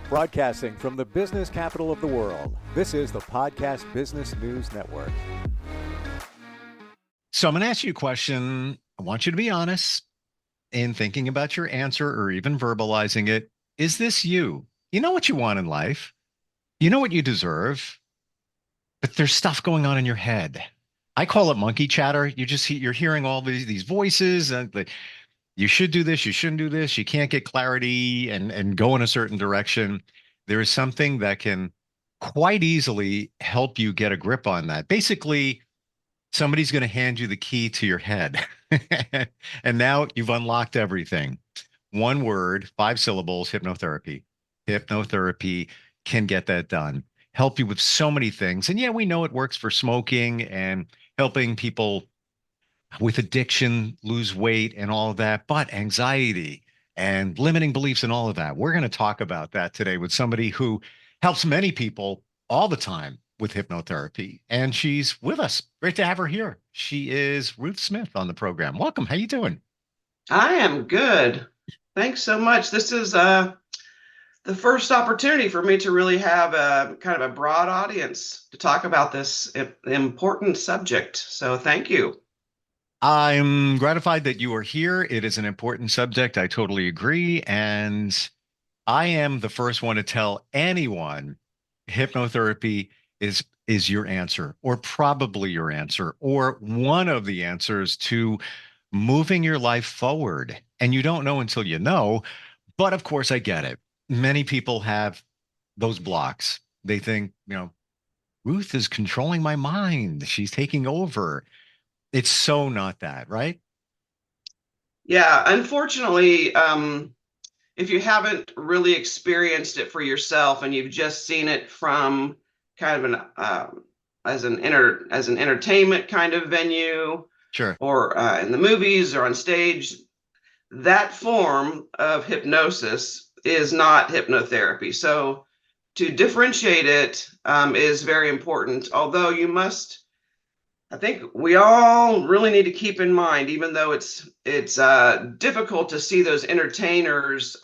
Broadcasting from the business capital of the world, this is the Podcast Business News Network. So I'm going to ask you a question. I want you to be honest in thinking about your answer or even verbalizing it. Is this you? You know what you want in life. You know what you deserve, but there's stuff going on in your head. I call it monkey chatter. You're hearing all these voices and you should do this, you shouldn't do this, you can't get clarity and go in a certain direction. There is something that can quite easily help you get a grip on that. Basically, somebody's going to hand you the key to your head. And now you've unlocked everything. One word, 5 syllables, hypnotherapy. Hypnotherapy can get that done, help you with so many things. And yeah, we know it works for smoking and helping people with addiction lose weight and all of that, but anxiety and limiting beliefs and all of that. We're going to talk about that today with somebody who helps many people all the time with hypnotherapy. And she's with us. Great to have her here. She is Ruth Smith on the program. Welcome. How you doing? I am good. Thanks so much. This is the first opportunity for me to really have a kind of a broad audience to talk about this important subject. So thank you. I'm gratified that you are here. It is an important subject. I totally agree. And I am the first one to tell anyone hypnotherapy is your answer, or probably your answer, or one of the answers to moving your life forward. And you don't know until you know. But of course, I get it. Many people have those blocks. They think, Ruth is controlling my mind. She's taking over. It's so not that, right? Yeah, unfortunately, if you haven't really experienced it for yourself and you've just seen it from kind of an as an entertainment kind of venue, Sure. or in the movies or on stage, that form of hypnosis is not hypnotherapy. So to differentiate it is very important. Although I think we all really need to keep in mind, even though it's difficult to see those entertainers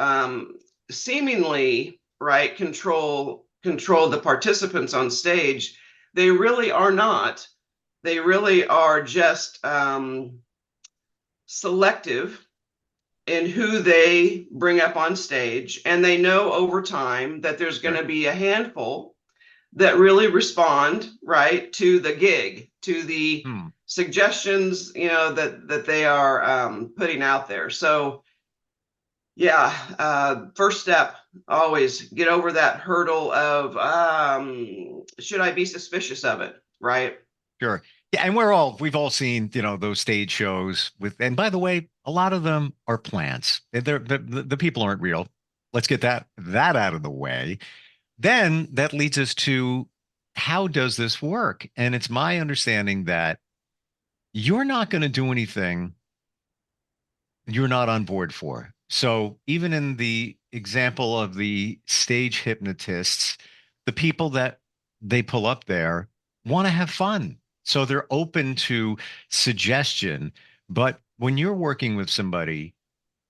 seemingly right control the participants on stage, they really are not. They really are just selective in who they bring up on stage, and they know over time that there's going to be a handful that really respond right to the gig, to the suggestions that they are putting out there. So yeah, first step, always get over that hurdle of should I be suspicious of it, right? Sure. Yeah, and we've all seen, those stage shows and by the way, a lot of them are plants. The people aren't real. Let's get that out of the way. Then that leads us to how does this work? And it's my understanding that you're not going to do anything you're not on board for. So even in the example of the stage hypnotists, the people that they pull up there want to have fun. So they're open to suggestion. But when you're working with somebody,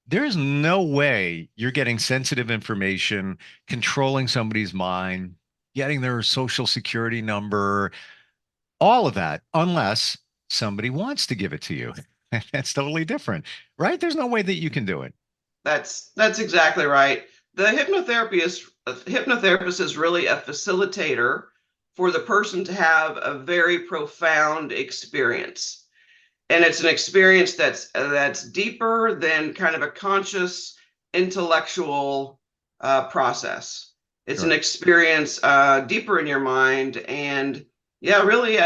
there's no way you're getting sensitive information, controlling somebody's mind, getting their social security number, all of that, unless somebody wants to give it to you. That's totally different, right? There's no way that you can do it. That's exactly right. The hypnotherapist is really a facilitator for the person to have a very profound experience. And it's an experience that's deeper than kind of a conscious intellectual process. It's an Sure. experience deeper in your mind. And yeah, really,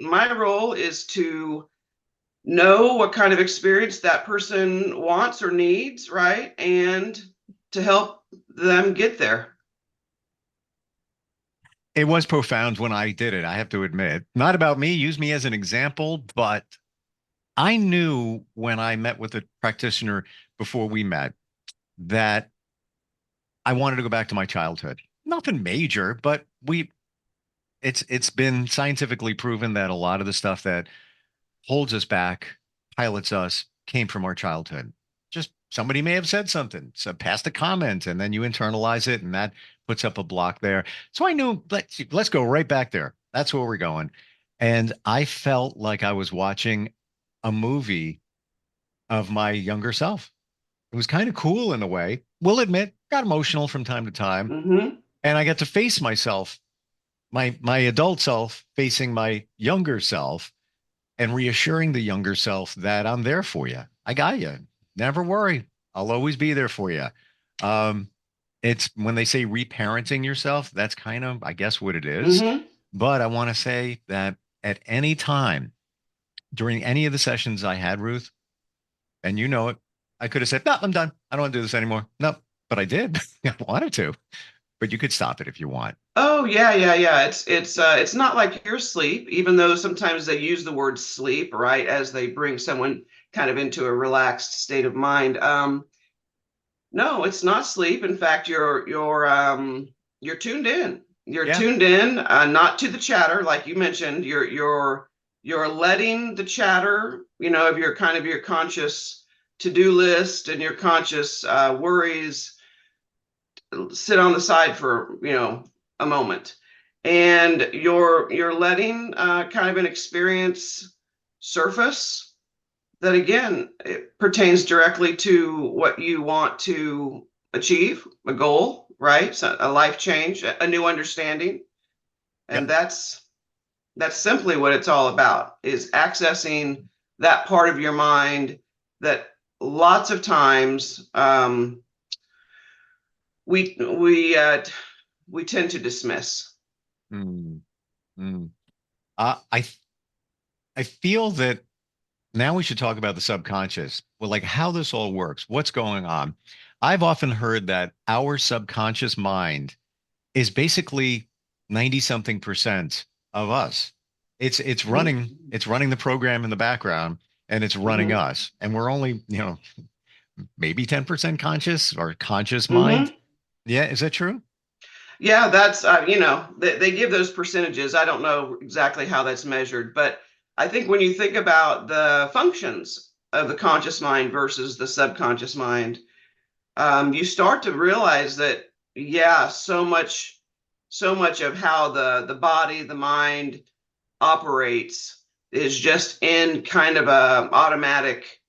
my role is to know what kind of experience that person wants or needs, right? And to help them get there. It was profound when I did it, I have to admit. Not about me, use me as an example, but I knew when I met with a practitioner before we met that I wanted to go back to my childhood. Nothing major, but it's been scientifically proven that a lot of the stuff that holds us back, pilots us, came from our childhood. Just somebody may have said something, so passed a comment, and then you internalize it, and that puts up a block there. So I knew let's go right back there. That's where we're going. And I felt like I was watching a movie of my younger self. It was kind of cool in a way. We'll admit, got emotional from time to time. Mm-hmm. And I got to face myself, my adult self facing my younger self and reassuring the younger self that I'm there for you. I got you. Never worry. I'll always be there for you. Um, it's when they say reparenting yourself, that's kind of, I guess, what it is. Mm-hmm. But I want to say that at any time during any of the sessions I had, Ruth, and you know it, I could have said, no, I'm done. I don't want to do this anymore. No, but I did. I wanted to, but you could stop it if you want. Oh yeah, yeah, yeah. It's not like you're asleep, even though sometimes they use the word sleep, right, as they bring someone kind of into a relaxed state of mind. No, it's not sleep. In fact, you're tuned in. You're Yeah. tuned in, not to the chatter, like you mentioned. You're letting the chatter, of your conscious to-do list and your conscious worries sit on the side for a moment, and you're letting kind of an experience surface that, again, it pertains directly to what you want to achieve, a goal, right? So a life change, a new understanding. And Yep. that's simply what it's all about, is accessing that part of your mind that lots of times we tend to dismiss. Mm, mm. I I feel that now we should talk about the subconscious. Well, like how this all works, what's going on. I've often heard that our subconscious mind is basically 90 something percent of us. It's running the program in the background and it's running Mm-hmm. us. And we're only, maybe 10% conscious or conscious mind. Mm-hmm. Yeah, is that true? Yeah, that's they give those percentages. I don't know exactly how that's measured, but I think when you think about the functions of the conscious mind versus the subconscious mind, you start to realize that, yeah, so much of how the body, the mind operates is just in kind of a automatic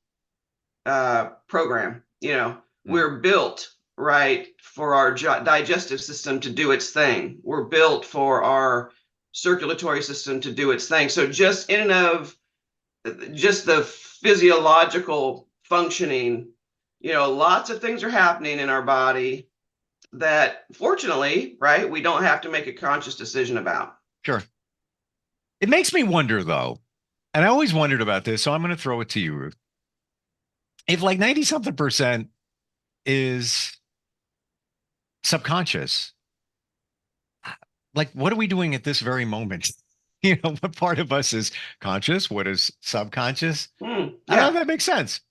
program. Mm, We're built, right, for our digestive system to do its thing. We're built for our circulatory system to do its thing. So just in and of just the physiological functioning, lots of things are happening in our body that, fortunately, right, we don't have to make a conscious decision about. sure. It makes me wonder though, and I always wondered about this, so I'm going to throw it to you, Ruth. If like 90 something percent is subconscious, like what are we doing at this very moment? What part of us is conscious? What is subconscious? I don't know if Yeah. that makes sense.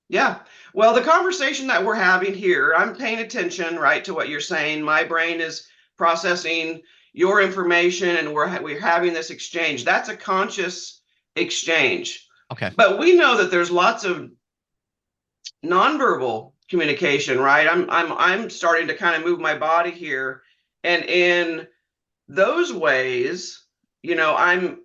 Yeah. Well, the conversation that we're having here, I'm paying attention, right, to what you're saying. My brain is processing your information, and we're having this exchange. That's a conscious exchange. Okay. But we know that there's lots of nonverbal communication, right? I'm starting to kind of move my body here, and in those ways, I'm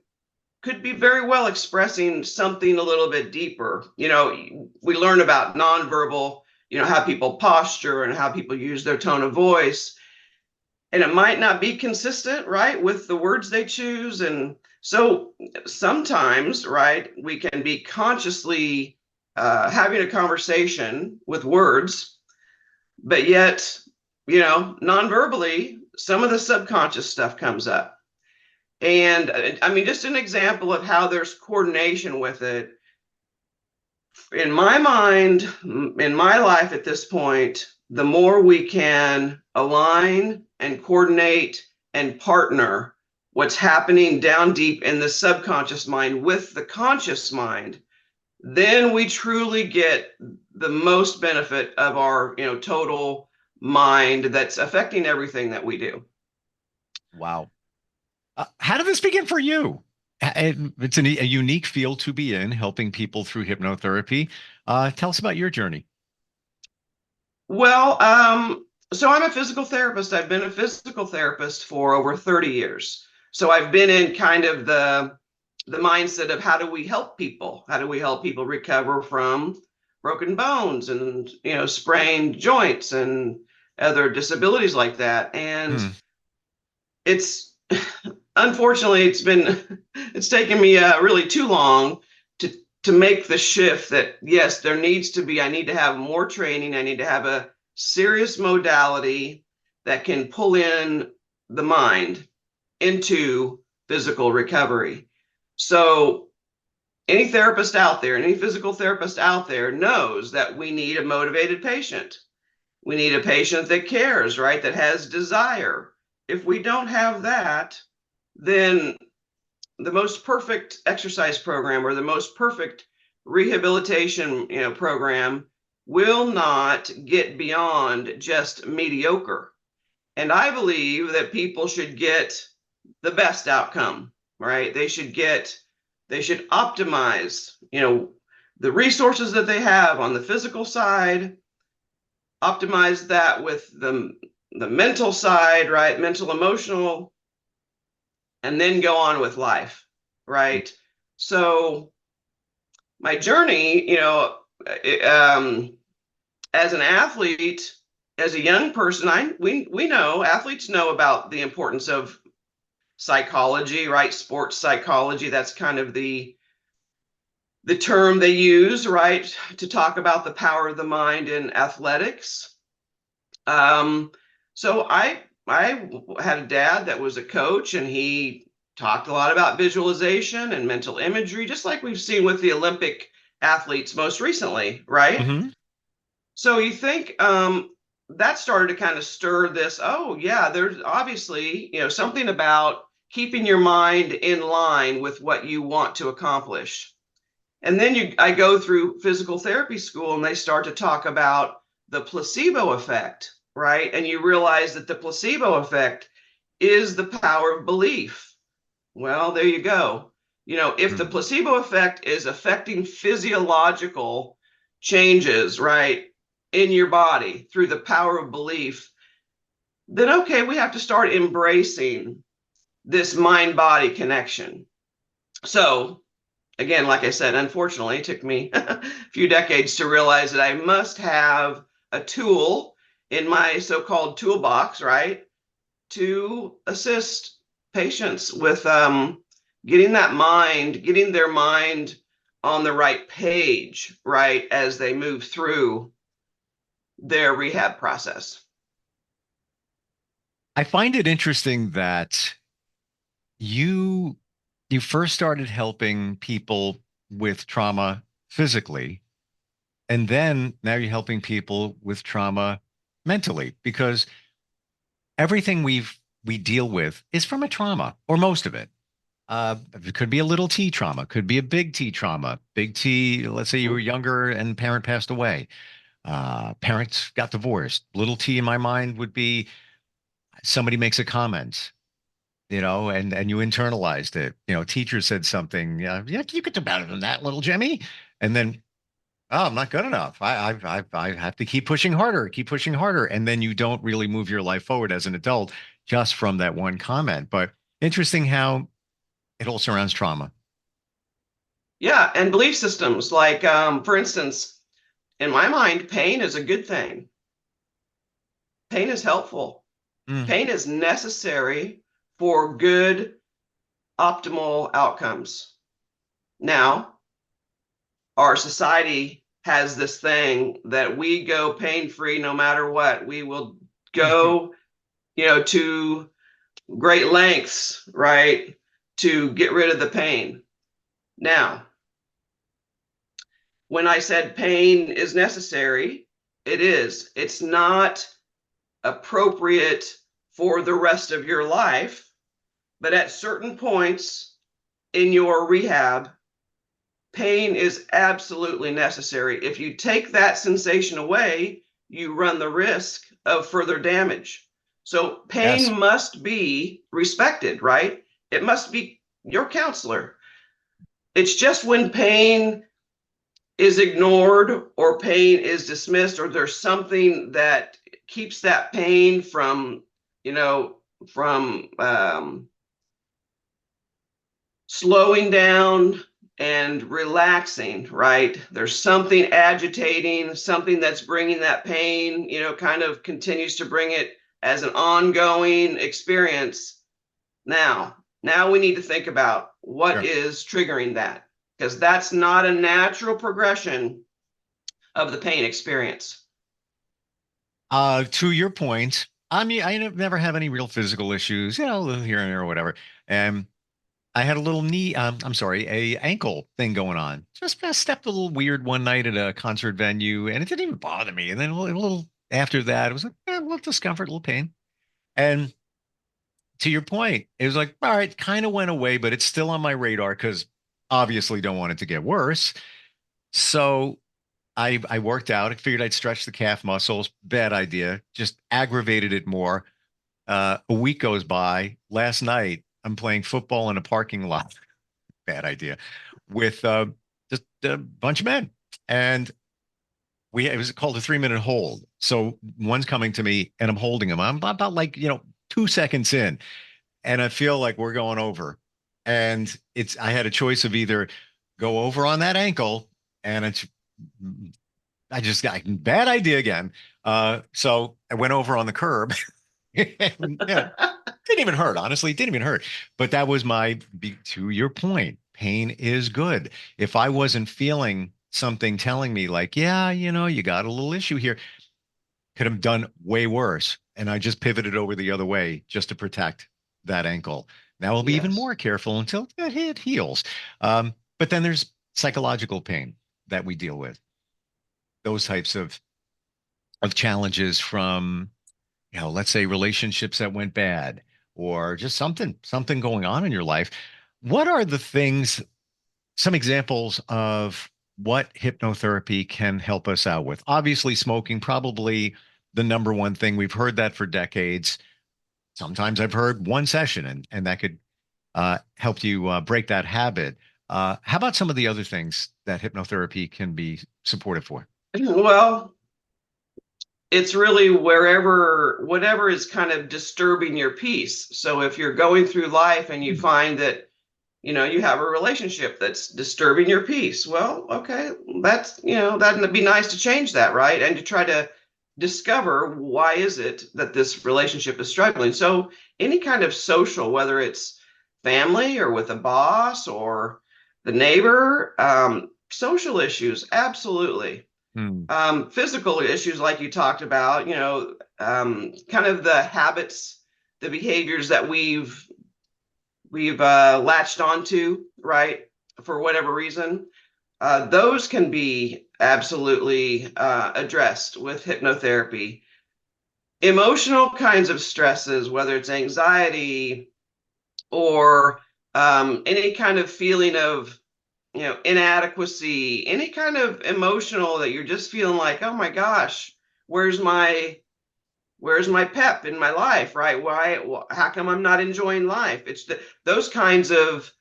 could be very well expressing something a little bit deeper. We learn about nonverbal, how people posture and how people use their tone of voice. And it might not be consistent, right, with the words they choose. And so sometimes, right, we can be consciously having a conversation with words, but yet, non-verbally, some of the subconscious stuff comes up. And I mean, just an example of how there's coordination with it. In my mind, in my life at this point, the more we can align and coordinate and partner what's happening down deep in the subconscious mind with the conscious mind, then we truly get the most benefit of our, total mind that's affecting everything that we do. Wow. How did this begin for you? It's a unique field to be in, helping people through hypnotherapy. Tell us about your journey. Well, so I'm a physical therapist. I've been a physical therapist for over 30 years. So I've been in kind of the mindset of how do we help people? How do we help people recover from broken bones and sprained joints and other disabilities like that? And Hmm. it's unfortunately it's taken me really too long to make the shift that yes, I need to have more training. I need to have a serious modality that can pull in the mind into physical recovery. So any therapist out there, any physical therapist out there knows that we need a motivated patient. We need a patient that cares, right? That has desire. If we don't have that, then the most perfect exercise program or the most perfect rehabilitation program will not get beyond just mediocre. And I believe that people should get the best outcome, right? They should optimize, the resources that they have on the physical side, optimize that with the mental side, right? Mental, emotional, and then go on with life, right? So my journey, as an athlete, as a young person, we know athletes know about the importance of psychology, right? Sports psychology. That's kind of the term they use, right, to talk about the power of the mind in athletics. Um, so I had a dad that was a coach, and he talked a lot about visualization and mental imagery, just like we've seen with the Olympic athletes most recently, right? Hmm. So you think that started to kind of stir this. Oh yeah, there's obviously something about keeping your mind in line with what you want to accomplish. And then I go through physical therapy school, and they start to talk about the placebo effect, right? And you realize that the placebo effect is the power of belief. Well, there you go. If the placebo effect is affecting physiological changes, right, in your body through the power of belief, then okay, we have to start embracing this mind body connection. So, again, like I said, unfortunately, it took me a few decades to realize that I must have a tool in my so-called toolbox, right, to assist patients with getting their mind on the right page, right, as they move through their rehab process. I find it interesting that you you first started helping people with trauma physically, and then now you're helping people with trauma mentally, because everything we deal with is from a trauma, or most of it. It could be a little T trauma, could be a big T trauma. Big T, let's say you were younger and parent passed away. Parents got divorced. Little T in my mind would be somebody makes a comment, and you internalized it. Teacher said something. Yeah, you could do better than that, little Jimmy. And then, oh, I'm not good enough. I have to keep pushing harder, and then you don't really move your life forward as an adult just from that one comment. But interesting how it all surrounds trauma. Yeah, and belief systems like, for instance, in my mind, pain is a good thing. Pain is helpful. Mm. Pain is necessary for good, optimal outcomes. Now, our society has this thing that we go pain free no matter what. We will go, to great lengths, right, to get rid of the pain. Now, when I said pain is necessary, it is. It's not appropriate for the rest of your life, but at certain points in your rehab, pain is absolutely necessary. If you take that sensation away, you run the risk of further damage. So Yes. pain must be respected, right? It must be your counselor. It's just when pain is ignored or pain is dismissed, or there's something that keeps that pain from, from slowing down and relaxing, right? There's something agitating, something that's bringing that pain, kind of continues to bring it as an ongoing experience. Now we need to think about what is triggering that, because that's not a natural progression of the pain experience. To your point, I mean, I never have any real physical issues, here and there or whatever. And I had a little knee, I'm sorry, a ankle thing going on. Just stepped a little weird one night at a concert venue, and it didn't even bother me. And then a little after that, it was like a little discomfort, a little pain. And to your point, it was like, all right, kind of went away, but it's still on my radar because obviously don't want it to get worse. So I worked out. I figured I'd stretch the calf muscles. Bad idea. Just aggravated it more. A week goes by. Last night, I'm playing football in a parking lot. Bad idea. With just a bunch of men, and it was called a 3-minute hold. So one's coming to me, and I'm holding him. I'm about like 2 seconds in, and I feel like we're going over. And I had a choice of either go over on that ankle, and I just got bad idea again. So I went over on the curb. And, yeah, didn't even hurt, honestly. It didn't even hurt. But that was to your point, pain is good. If I wasn't feeling something telling me like, yeah, you got a little issue here, could have done way worse. And I just pivoted over the other way just to protect that ankle. Now I'll be even more careful until it heals. But then there's psychological pain that we deal with. Those types of challenges from, let's say relationships that went bad, or just something going on in your life. What are the things, some examples of what hypnotherapy can help us out with? Obviously, smoking, probably the number one thing. We've heard that for decades. Sometimes I've heard one session and that could help you break that habit. How about some of the other things that hypnotherapy can be supportive for? Well, it's really whatever is kind of disturbing your peace. So if you're going through life and you find that, you have a relationship that's disturbing your peace, well, okay, that'd be nice to change that, right? And to try to discover why is it that this relationship is struggling. So any kind of social, whether it's family or with a boss or the neighbor, social issues, absolutely. Physical issues, like you talked about, kind of the habits, the behaviors that we've latched onto, right, for whatever reason, those can be absolutely addressed with hypnotherapy. Emotional kinds of stresses, whether it's anxiety or any kind of feeling of inadequacy, any kind of emotional that you're just feeling like, oh my gosh, where's my pep in my life, right? How come I'm not enjoying life? It's those kinds of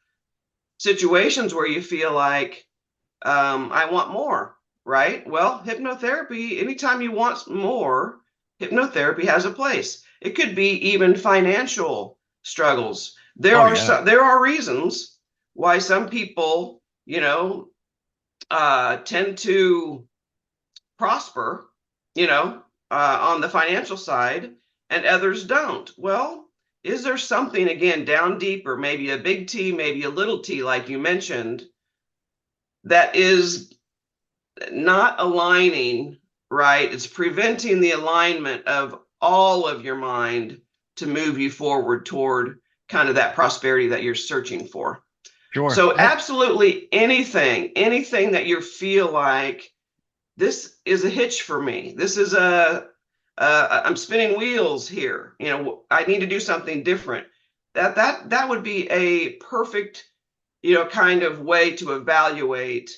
situations where you feel like, I want more, right? Well, hypnotherapy, anytime you want more, hypnotherapy has a place. It could be even financial struggles. There are reasons why some people, tend to prosper, on the financial side, and others don't. Well, is there something, again, down deeper, maybe a big T, maybe a little t, like you mentioned, that is not aligning, right? It's preventing the alignment of all of your mind to move you forward toward kind of that prosperity that you're searching for. Sure. So absolutely anything that you feel like, this is a hitch for me. This is I'm spinning wheels here. I need to do something different. That would be a perfect, kind of way to evaluate,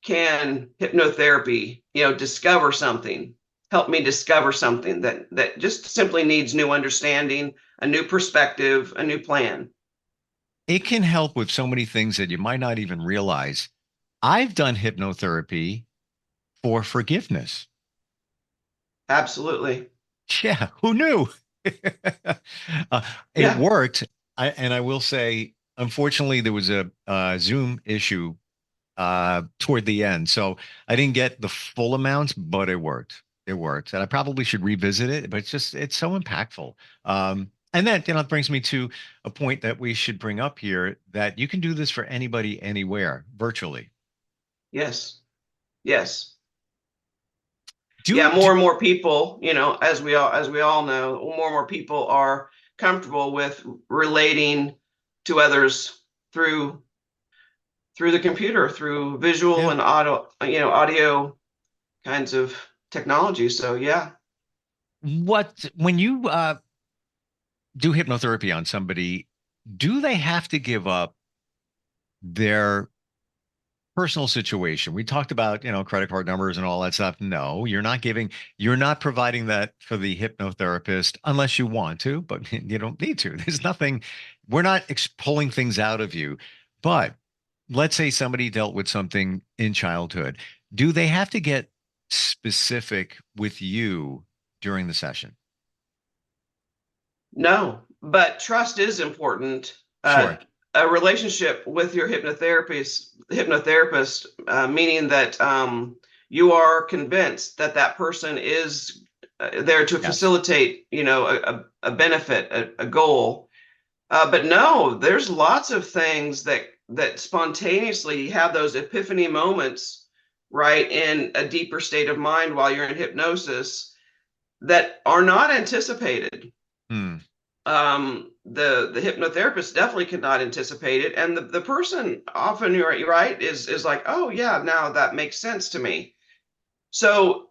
can hypnotherapy, discover something, help me discover something that just simply needs new understanding, a new perspective, a new plan. It can help with so many things that you might not even realize. I've done hypnotherapy for forgiveness. Absolutely. Yeah, who knew? uh, it Yeah. worked. And I will say, unfortunately, there was a Zoom issue toward the end. So I didn't get the full amount, but it worked. It worked. And I probably should revisit it, but it's so impactful. And that, it brings me to a point that we should bring up here that you can do this for anybody, anywhere, virtually. Yes. Yes. Yeah, Do, more and more people, as we all know, more and more people are comfortable with relating to others through the computer, through visual yeah. and audio kinds of technology. So yeah. When you do hypnotherapy on somebody, do they have to give up their personal situation? We talked about, credit card numbers and all that stuff. No, you're not providing that for the hypnotherapist unless you want to, but you don't need to. There's nothing, we're not pulling things out of you. But let's say somebody dealt with something in childhood. Do they have to get specific with you during the session? No, but trust is important. Sure. A relationship with your hypnotherapist, meaning that you are convinced that that person is there to Yes. facilitate, a benefit, a goal. But no, there's lots of things that spontaneously have those epiphany moments, right, in a deeper state of mind while you're in hypnosis that are not anticipated. Hmm. The hypnotherapist definitely could not anticipate it, and the person often, you're right, is like, oh yeah, now that makes sense to me. So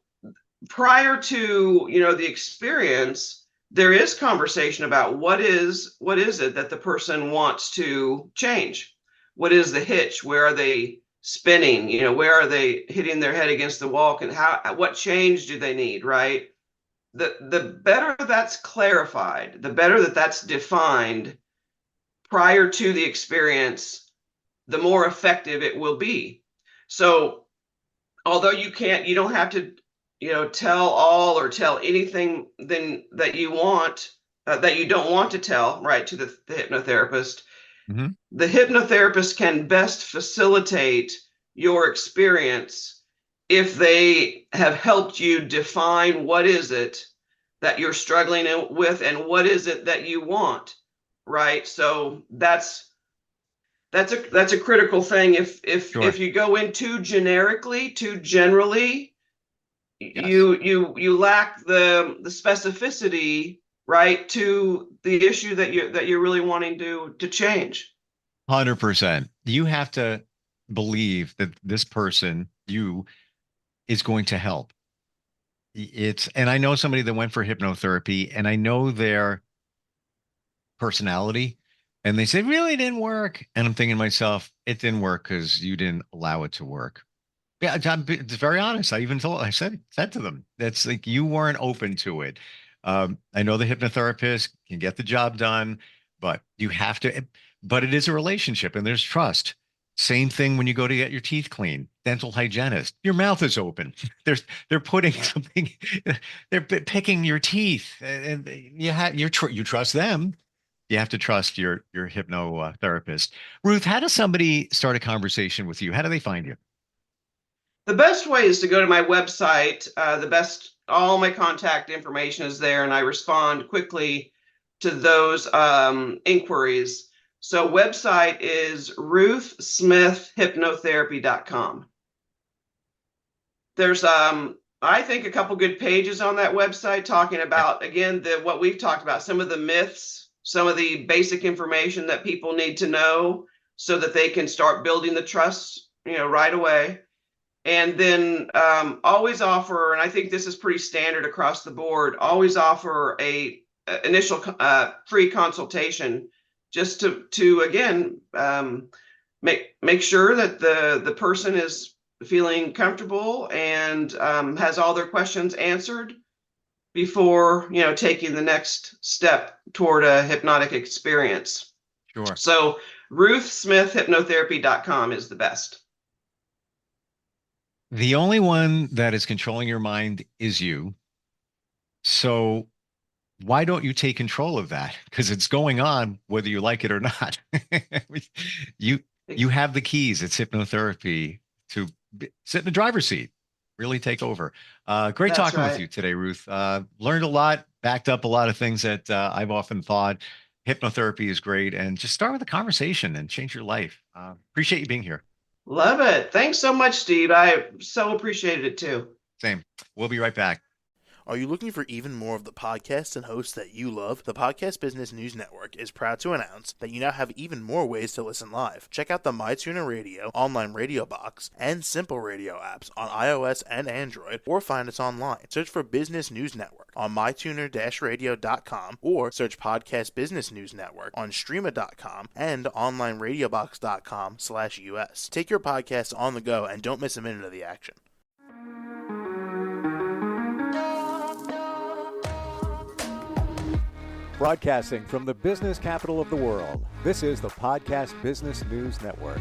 prior to the experience, there is conversation about what is it that the person wants to change. What is the hitch? Where are they spinning? Where are they hitting their head against the wall? And what change do they need, right? The better that's clarified, the better that's defined prior to the experience, the more effective it will be. So although you don't have to, tell all or tell anything then that you want, that you don't want to tell, right, to the hypnotherapist. Hmm. The hypnotherapist can best facilitate your experience if they have helped you define what is it that you're struggling with and what is it that you want, right? So that's a critical thing. If Sure. you go in too generically, too generally, Yes. you lack the specificity, right, to the issue that you're really wanting to change. 100%. You have to believe that this person, you, is going to help. And I know somebody that went for hypnotherapy and I know their personality and they said, really didn't work. And I'm thinking to myself, it didn't work because you didn't allow it to work. Yeah, it's very honest. I said to them, that's like you weren't open to it. I know the hypnotherapist can get the job done, but you have to, but it is a relationship and there's trust. Same thing when you go to get your teeth cleaned, dental hygienist, your mouth is open. They're putting something, they're picking your teeth and you trust them. You have to trust your hypnotherapist. Ruth, how does somebody start a conversation with you? How do they find you? The best way is to go to my website. All my contact information is there, and I respond quickly to those inquiries. So website is ruthsmithhypnotherapy.com. There's I think a couple good pages on that website talking Yeah. about, again, what we've talked about, some of the myths, some of the basic information that people need to know so that they can start building the trust, right away. And then always offer, and I think this is pretty standard across the board, always offer a initial free consultation just to again make sure that the person is feeling comfortable and has all their questions answered before taking the next step toward a hypnotic experience. Sure. So ruthsmithhypnotherapy.com is the best. The only one that is controlling your mind is you. So why don't you take control of that? Because it's going on whether you like it or not. You have the keys. It's hypnotherapy to sit in the driver's seat, really take over. Great That's talking with right. you today, Ruth. Learned a lot, backed up a lot of things that I've often thought. Hypnotherapy is great, and just start with a conversation and change your life. Appreciate you being here. Love it. Thanks so much, Steve. I so appreciated it too. Same. We'll be right back. Are you looking for even more of the podcasts and hosts that you love? The Podcast Business News Network is proud to announce that you now have even more ways to listen live. Check out the MyTuner Radio, online radio box, and Simple Radio apps on iOS and Android, or find us online. Search for Business News Network on mytuner-radio.com, or search Podcast Business News Network on streama.com and onlineradiobox.com/US. Take your podcast on the go and don't miss a minute of the action. Broadcasting from the business capital of the world, this is the Podcast Business News Network.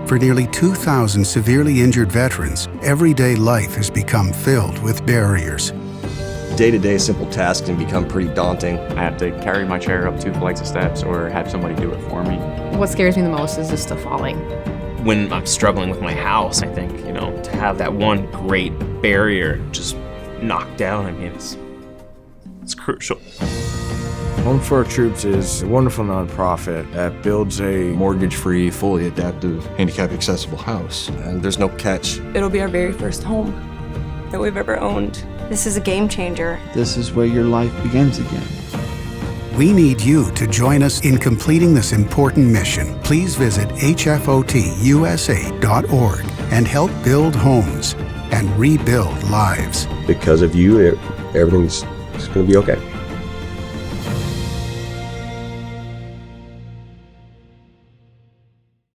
For nearly 2,000 severely injured veterans, everyday life has become filled with barriers. Day-to-day simple tasks can become pretty daunting. I have to carry my chair up 2 flights of steps or have somebody do it for me. What scares me the most is just the falling. When I'm struggling with my house, I think, to have that one great barrier just knocked down, it's crucial. Home for Our Troops is a wonderful nonprofit that builds a Mortgage-free, fully adaptive, handicap-accessible house. And there's no catch. It'll be our very first home that we've ever owned. This is a game changer. This is where your life begins again. We need you to join us in completing this important mission. Please visit hfotusa.org and help build homes and rebuild lives. Because of you, everything's going to be okay.